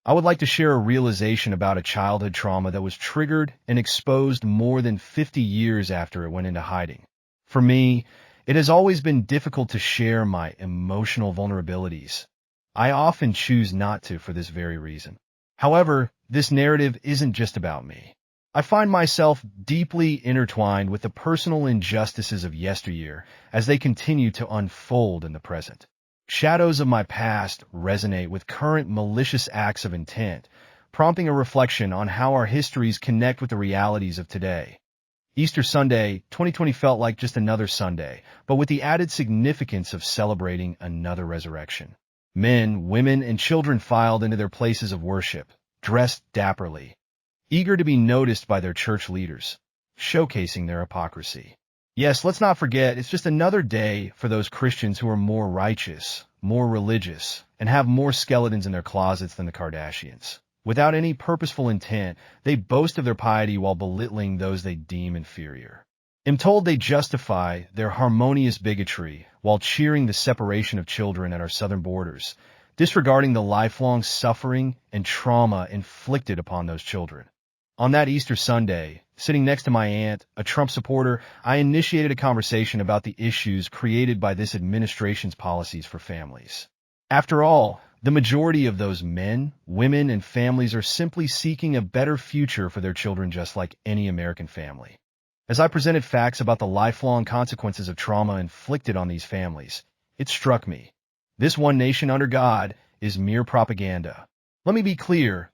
I would like to share a realization about a childhood trauma that was triggered and exposed more than 50 years after it went into hiding. For me, it has always been difficult to share my emotional vulnerabilities. I often choose not to for this very reason. However, this narrative isn't just about me. I find myself deeply intertwined with the personal injustices of yesteryear as they continue to unfold in the present. Shadows of my past resonate with current malicious acts of intent, prompting a reflection on how our histories connect with the realities of today. Easter Sunday, 2020 felt like just another Sunday, but with the added significance of celebrating another resurrection. Men, women, and children filed into their places of worship, dressed dapperly, eager to be noticed by their church leaders, showcasing their hypocrisy. Yes, let's not forget, it's just another day for those Christians who are more righteous, more religious, and have more skeletons in their closets than the Kardashians. Without any purposeful intent, they boast of their piety while belittling those they deem inferior. I'm told they justify their harmonious bigotry while cheering the separation of children at our southern borders, disregarding the lifelong suffering and trauma inflicted upon those children. On that Easter Sunday, sitting next to my aunt, a Trump supporter, I initiated a conversation about the issues created by this administration's policies for families. After all, the majority of those men, women, and families are simply seeking a better future for their children just like any American family. As I presented facts about the lifelong consequences of trauma inflicted on these families, it struck me. This one nation under God is mere propaganda. Let me be clear.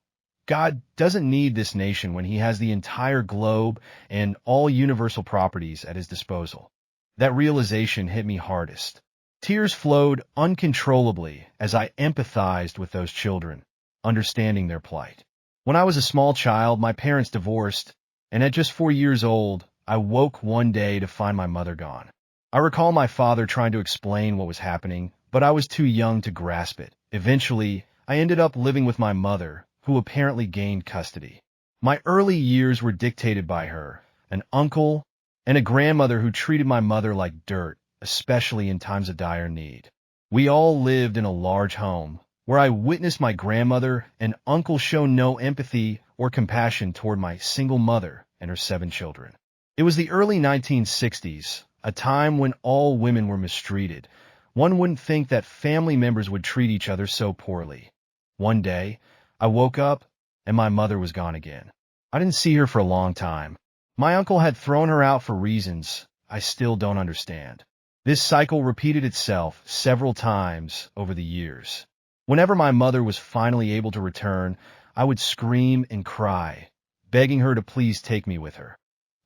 God doesn't need this nation when he has the entire globe and all universal properties at his disposal. That realization hit me hardest. Tears flowed uncontrollably as I empathized with those children, understanding their plight. When I was a small child, my parents divorced, and at just 4 years old, I woke one day to find my mother gone. I recall my father trying to explain what was happening, but I was too young to grasp it. Eventually, I ended up living with my mother, who apparently gained custody. My early years were dictated by her, an uncle, and a grandmother who treated my mother like dirt, especially in times of dire need. We all lived in a large home, where I witnessed my grandmother and uncle show no empathy or compassion toward my single mother and her 7 children. It was the early 1960s, a time when all women were mistreated. One wouldn't think that family members would treat each other so poorly. One day, I woke up, and my mother was gone again. I didn't see her for a long time. My uncle had thrown her out for reasons I still don't understand. This cycle repeated itself several times over the years. Whenever my mother was finally able to return, I would scream and cry, begging her to please take me with her.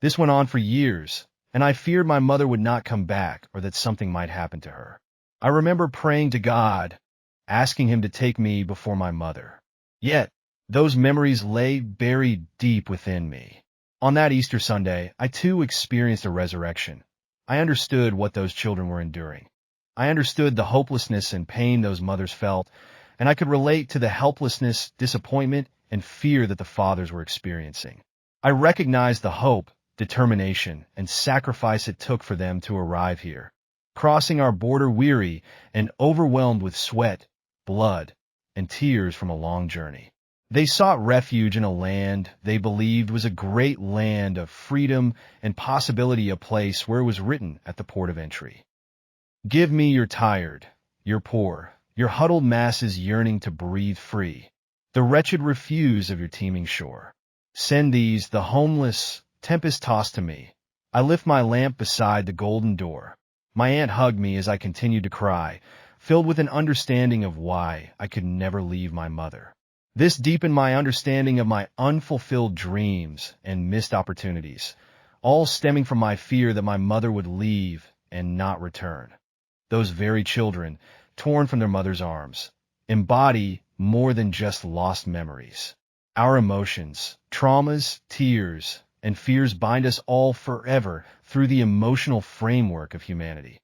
This went on for years, and I feared my mother would not come back or that something might happen to her. I remember praying to God, asking him to take me before my mother. Yet, those memories lay buried deep within me. On that Easter Sunday, I too experienced a resurrection. I understood what those children were enduring. I understood the hopelessness and pain those mothers felt, and I could relate to the helplessness, disappointment, and fear that the fathers were experiencing. I recognized the hope, determination, and sacrifice it took for them to arrive here, crossing our border weary and overwhelmed with sweat, blood, and tears from a long journey. They sought refuge in a land they believed was a great land of freedom and possibility, a place where it was written at the port of entry. Give me your tired, your poor, your huddled masses yearning to breathe free, the wretched refuse of your teeming shore. Send these, the homeless, tempest-tossed to me. I lift my lamp beside the golden door. My aunt hugged me as I continued to cry, filled with an understanding of why I could never leave my mother. This deepened my understanding of my unfulfilled dreams and missed opportunities, all stemming from my fear that my mother would leave and not return. Those very children, torn from their mother's arms, embody more than just lost memories. Our emotions, traumas, tears, and fears bind us all forever through the emotional framework of humanity.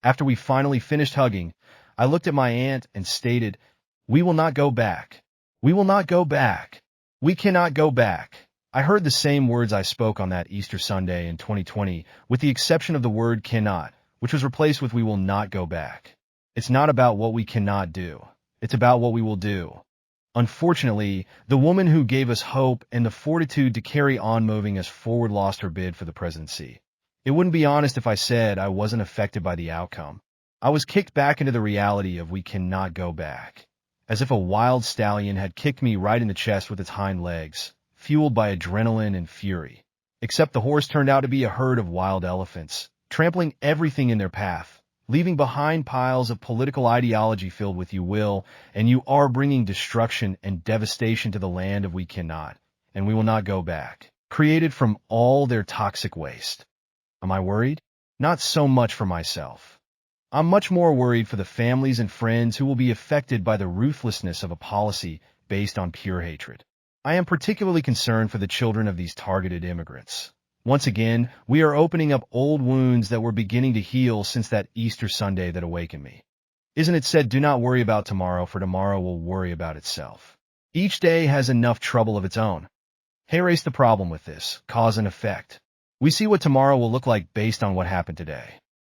After we finally finished hugging, I looked at my aunt and stated, "We will not go back. We will not go back. We cannot go back." I heard the same words I spoke on that Easter Sunday in 2020, with the exception of the word cannot, which was replaced with we will not go back. It's not about what we cannot do. It's about what we will do. Unfortunately, the woman who gave us hope and the fortitude to carry on moving us forward lost her bid for the presidency. It wouldn't be honest if I said I wasn't affected by the outcome. I was kicked back into the reality of we cannot go back. As if a wild stallion had kicked me right in the chest with its hind legs, fueled by adrenaline and fury. Except the horse turned out to be a herd of wild elephants, trampling everything in their path, leaving behind piles of political ideology filled with "you will" and "you are" bringing destruction and devastation to the land of we cannot, and we will not go back, created from all their toxic waste. Am I worried? Not so much for myself. I'm much more worried for the families and friends who will be affected by the ruthlessness of a policy based on pure hatred. I am particularly concerned for the children of these targeted immigrants. Once again, we are opening up old wounds that were beginning to heal since that Easter Sunday that awakened me. Isn't it said, "Do not worry about tomorrow, for tomorrow will worry about itself"? Each day has enough trouble of its own. Here is the problem with this: cause and effect. We see what tomorrow will look like based on what happened today.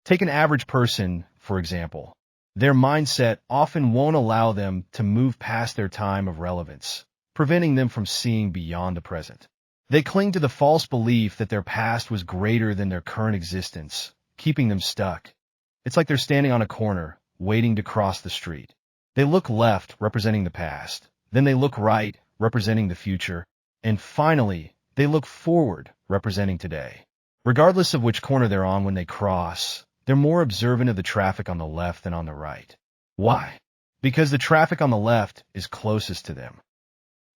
Take an average person, for example. Their mindset often won't allow them to move past their time of relevance, preventing them from seeing beyond the present. They cling to the false belief that their past was greater than their current existence, keeping them stuck. It's like they're standing on a corner, waiting to cross the street. They look left, representing the past. Then they look right, representing the future. And finally, they look forward, representing today. Regardless of which corner they're on when they cross, they're more observant of the traffic on the left than on the right. Why? Because the traffic on the left is closest to them.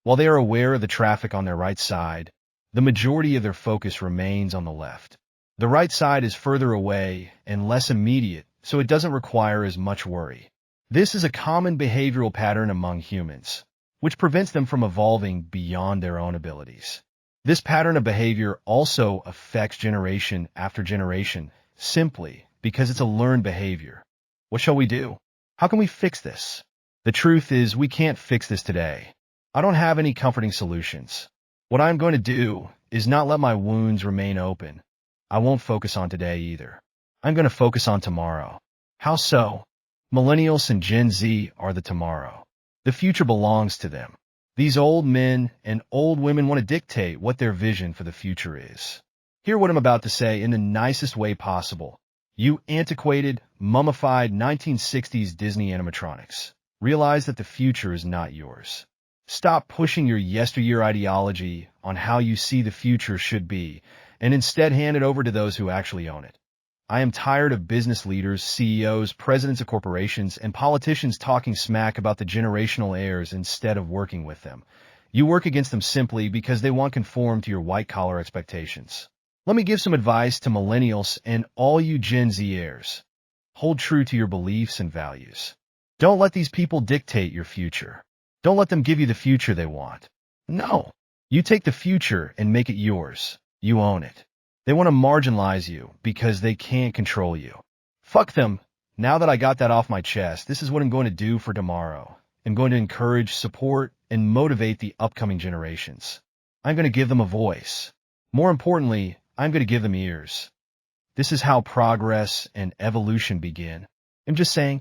While they are aware of the traffic on their right side, the majority of their focus remains on the left. The right side is further away and less immediate, so it doesn't require as much worry. This is a common behavioral pattern among humans, which prevents them from evolving beyond their own abilities. This pattern of behavior also affects generation after generation, simply because it's a learned behavior. What shall we do? How can we fix this? The truth is, we can't fix this today. I don't have any comforting solutions. What I'm going to do is not let my wounds remain open. I won't focus on today either. I'm going to focus on tomorrow. How so? Millennials and Gen Z are the tomorrow. The future belongs to them. These old men and old women want to dictate what their vision for the future is. Hear what I'm about to say in the nicest way possible. You antiquated, mummified 1960s Disney animatronics. Realize that the future is not yours. Stop pushing your yesteryear ideology on how you see the future should be, and instead hand it over to those who actually own it. I am tired of business leaders, CEOs, presidents of corporations, and politicians talking smack about the generational heirs instead of working with them. You work against them simply because they want to conform to your white-collar expectations. Let me give some advice to millennials and all you Gen Z heirs. Hold true to your beliefs and values. Don't let these people dictate your future. Don't let them give you the future they want. No. You take the future and make it yours. You own it. They want to marginalize you because they can't control you. Fuck them. Now that I got that off my chest, this is what I'm going to do for tomorrow. I'm going to encourage, support, and motivate the upcoming generations. I'm going to give them a voice. More importantly, I'm going to give them ears. This is how progress and evolution begin. I'm just saying,